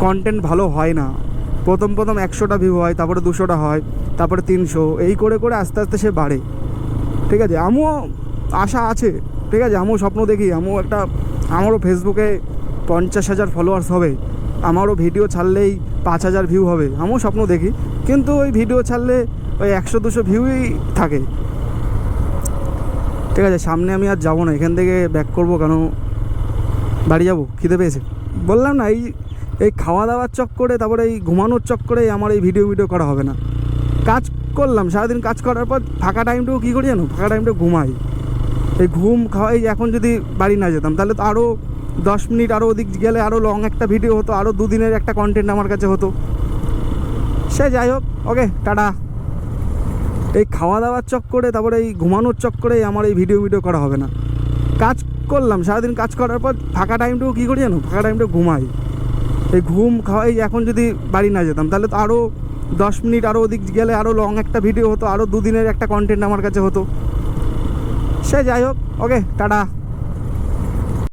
Content ভালো হয় না। প্রথম 100টা ভিউ হয়, তারপরে 200টা হয়, তারপরে 300, এই করে করে আস্তে আস্তে সে বাড়ে। ঠিক আছে, আমিও আশা আছে, ঠিক আছে, আমিও স্বপ্ন দেখি, আমারও ফেসবুকে 50,000 ফলোয়ার্স হবে, আমারও ভিডিও ছাড়লেই 5,000 ভিউ হবে, আমিও স্বপ্ন দেখি। কিন্তু ওই ভিডিও ছাড়লে ওই 100-200 ভিউই থাকে। ঠিক আছে, সামনে আমি আর যাবো না, এখান থেকে ব্যাক করবো, কেন বাড়ি যাবো, খিদে পেয়েছে। বললাম না, এই খাওয়া দাওয়ার চক্করে, তারপরে এই ঘুমানোর চক্করে আমার এই ভিডিও করা হবে না। কাজ করলাম, সারাদিন কাজ করার পর ফাঁকা টাইমটাও কী করি জানো, ফাঁকা টাইমটা ঘুমাই। এই ঘুম খাওয়াই, এখন যদি বাড়ি না যেতাম তাহলে তো আরও 10 মিনিট আরও ওদিক গেলে আরও লং একটা ভিডিও হতো, আরও 2 দিনের একটা কন্টেন্ট আমার কাছে হতো। সে যাই হোক, ওকে, টাটা। এই খাওয়া দাওয়ার চক্করে, তারপরে এই ঘুমানোর চক্করে আমার এই ভিডিও করা হবে না। কাজ করলাম, সারাদিন কাজ করার পর ফাঁকা টাইমটাও কী করি জানো, ফাঁকা টাইমটা ঘুমাই। এই ঘুম খাওয়াই, এখন যদি বাড়ি না যেতাম তাহলে তো আরও 10 মিনিট আরও ওদিক গেলে আরও লং একটা ভিডিও হতো, আরও 2 দিনের একটা কন্টেন্ট আমার কাছে হতো। সে যাই হোক, ওকে, টাটা।